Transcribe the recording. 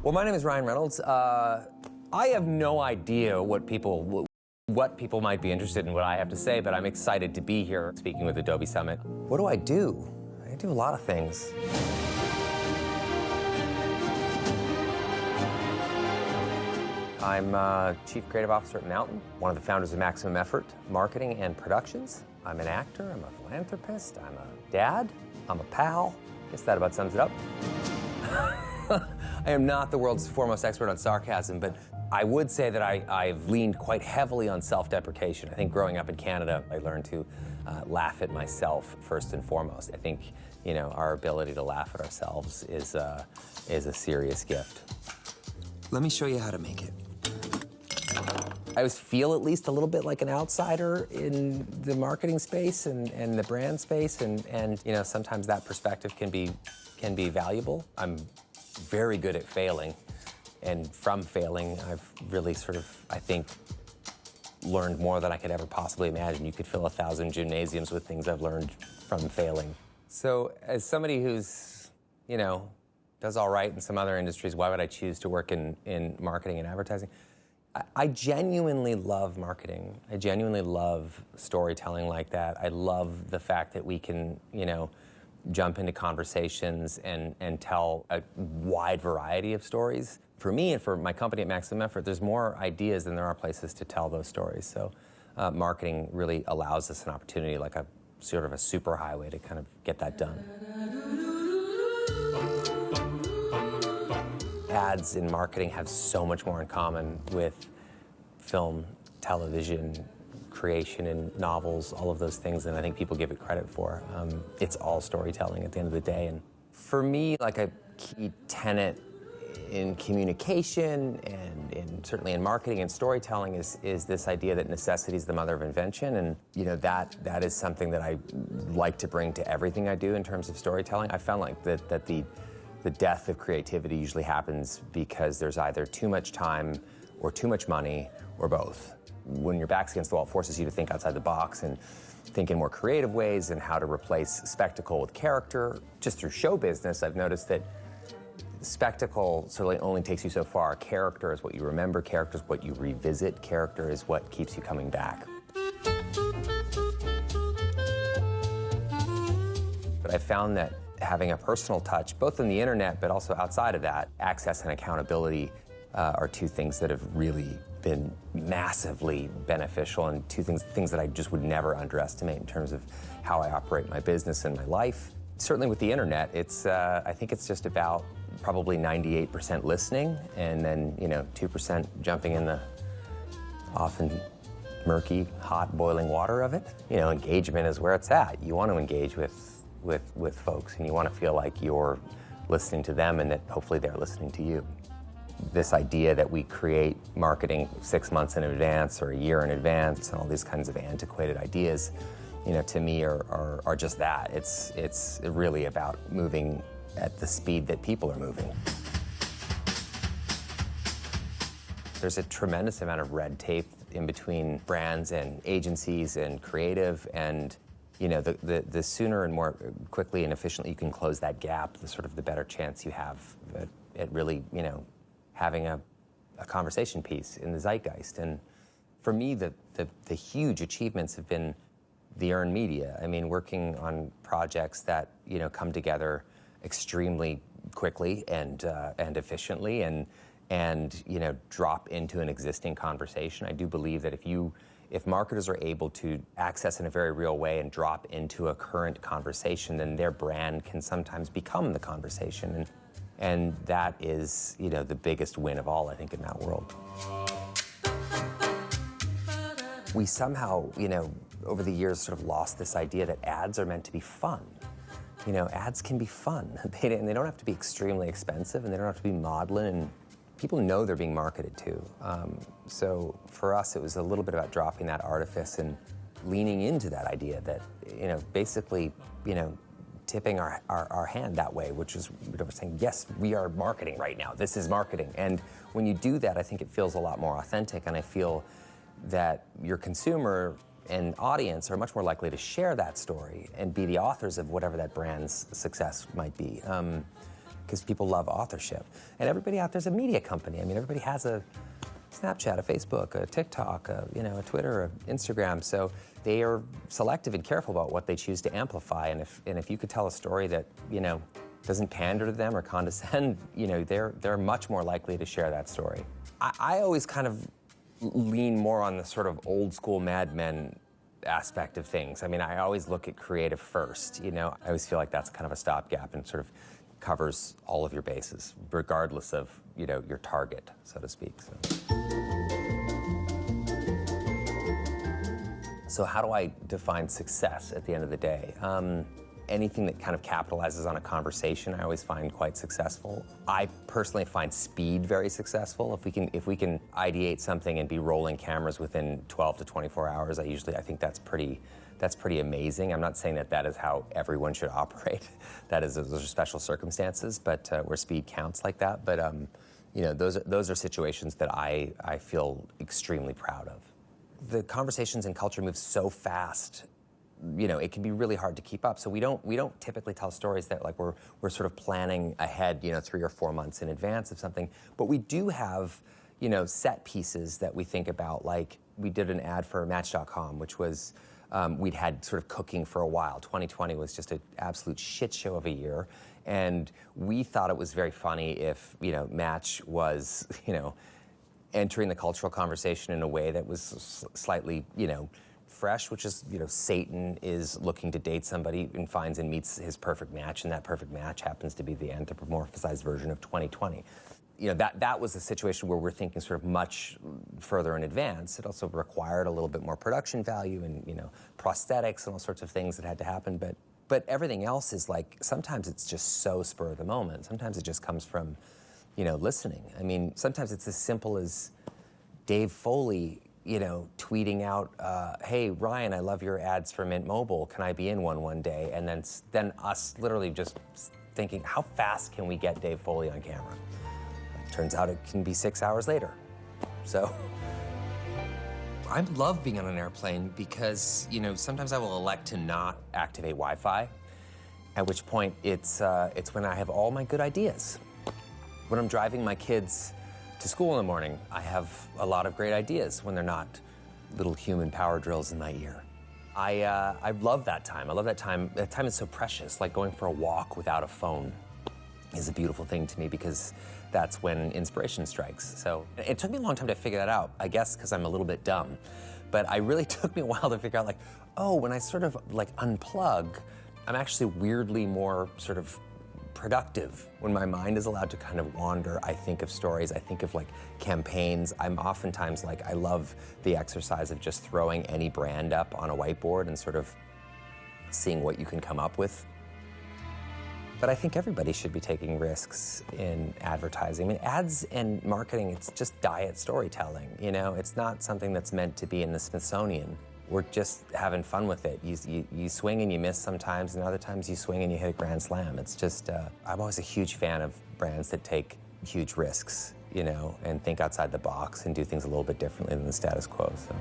Well, my name is Ryan Reynolds. I have no idea what people might be interested in what I have to say, but I'm excited to be here speaking with Adobe Summit. What do? I do a lot of things. I'm Chief Creative Officer at Mountain, one of the founders of Maximum Effort Marketing and Productions. I'm an actor, I'm a philanthropist, I'm a dad, I'm a pal. I guess that about sums it up. I am not the world's foremost expert on sarcasm, but I would say that I've leaned quite heavily on self-deprecation. I think growing up in Canada, I learned to laugh at myself first and foremost. I think, you know, our ability to laugh at ourselves is a serious gift. Let me show you how to make it. I always feel at least a little bit like an outsider in the marketing space and the brand space, and you know, sometimes that perspective can be valuable. I'm very good at failing, and from failing, I've really sort of, I think, learned more than I could ever possibly imagine. You could fill 1,000 gymnasiums with things I've learned from failing. So as somebody who's, you know, does all right in some other industries, why would I choose to work in marketing and advertising? I genuinely love marketing. I genuinely love storytelling like that. I love the fact that we can, you know, jump into conversations and tell a wide variety of stories. For me and for my company at Maximum Effort, there's more ideas than there are places to tell those stories. So marketing really allows us an opportunity, like a sort of a superhighway to kind of get that done. Ads in marketing have so much more in common with film, television, creation and novels, all of those things, and I think people give it credit for. It's all storytelling at the end of the day. And for me, like a key tenet in communication and certainly in marketing and storytelling is this idea that necessity is the mother of invention. And you know, that is something that I like to bring to everything I do in terms of storytelling. I found like that the death of creativity usually happens because there's either too much time or too much money or both. When your back's against the wall, it forces you to think outside the box and think in more creative ways and how to replace spectacle with character. Just through show business, I've noticed that spectacle certainly only takes you so far. Character is what you remember, character is what you revisit, character is what keeps you coming back. But I found that having a personal touch, both on the internet but also outside of that, access and accountability are two things that have really been massively beneficial, and two things that I just would never underestimate in terms of how I operate my business and my life. Certainly with the internet, it's I think it's just about probably 98% listening, and then, you know, 2% jumping in the often murky, hot, boiling water of it. You know, engagement is where it's at. You want to engage with folks, and you want to feel like you're listening to them and that hopefully they're listening to you. This idea that we create marketing 6 months in advance or a year in advance and all these kinds of antiquated ideas, you know, to me are just that. It's really about moving at the speed that people are moving. There's a tremendous amount of red tape in between brands and agencies and creative, and you know, the sooner and more quickly and efficiently you can close that gap, the better chance you have at really, you know, having a conversation piece in the zeitgeist. And for me, the huge achievements have been the earned media. I mean, working on projects that, you know, come together extremely quickly and efficiently and you know, drop into an existing conversation. I do believe that if marketers are able to access in a very real way and drop into a current conversation, then their brand can sometimes become the conversation. And that is, you know, the biggest win of all, I think, in that world. We somehow, you know, over the years sort of lost this idea that ads are meant to be fun. You know, ads can be fun. They don't have to be extremely expensive, and they don't have to be maudlin, and people know they're being marketed to. So for us, it was a little bit about dropping that artifice and leaning into that idea that, you know, basically, you know, tipping our hand that way, which is saying, yes, we are marketing right now. This is marketing. And when you do that, I think it feels a lot more authentic, and I feel that your consumer and audience are much more likely to share that story and be the authors of whatever that brand's success might be. because people love authorship. And everybody out there's a media company. I mean, everybody has a Snapchat, a Facebook, a TikTok, a Twitter, a Instagram. So they are selective and careful about what they choose to amplify. And if you could tell a story that, doesn't pander to them or condescend, they're much more likely to share that story. I always kind of lean more on the sort of old school Mad Men aspect of things. I mean, I always look at creative first, I always feel like that's kind of a stopgap and sort of covers all of your bases, regardless of, your target, so to speak. So how do I define success at the end of the day? Anything that kind of capitalizes on a conversation, I always find quite successful. I personally find speed very successful. If we can ideate something and be rolling cameras within 12 to 24 hours, I think that's pretty amazing. I'm not saying that is how everyone should operate. Those are special circumstances, but where speed counts like that. But those are situations that I feel extremely proud of. The conversations and culture move so fast. It can be really hard to keep up. So we don't typically tell stories that like we're sort of planning ahead, 3 or 4 months in advance of something. But we do have, set pieces that we think about. Like we did an ad for Match.com, which was we'd had sort of cooking for a while. 2020 was just an absolute shit show of a year, and we thought it was very funny if Match was entering the cultural conversation in a way that was slightly fresh, which is, Satan is looking to date somebody and finds and meets his perfect match, and that perfect match happens to be the anthropomorphized version of 2020. That was a situation where we're thinking sort of much further in advance. It also required a little bit more production value and, prosthetics and all sorts of things that had to happen. But everything else is like, sometimes it's just so spur of the moment. Sometimes it just comes from, listening. I mean, sometimes it's as simple as Dave Foley tweeting out, hey, Ryan, I love your ads for Mint Mobile. Can I be in one day? And then us literally just thinking, how fast can we get Dave Foley on camera? Turns out it can be 6 hours later. So I love being on an airplane because, sometimes I will elect to not activate Wi-Fi, at which point it's when I have all my good ideas. When I'm driving my kids to school in the morning, I have a lot of great ideas when they're not little human power drills in my ear. I love that time. I love that time. That time is so precious. Like going for a walk without a phone is a beautiful thing to me because that's when inspiration strikes. So it took me a long time to figure that out, I guess because I'm a little bit dumb. But I really took me a while to figure out like, oh, when I sort of like unplug, I'm actually weirdly more sort of productive. When my mind is allowed to kind of wander, I think of stories, I think of like campaigns. I'm oftentimes like, I love the exercise of just throwing any brand up on a whiteboard and sort of seeing what you can come up with. But I think everybody should be taking risks in advertising. I mean, ads and marketing, it's just diet storytelling, It's not something that's meant to be in the Smithsonian. We're just having fun with it. You swing and you miss sometimes, and other times you swing and you hit a grand slam. It's just, I'm always a huge fan of brands that take huge risks, and think outside the box and do things a little bit differently than the status quo. So.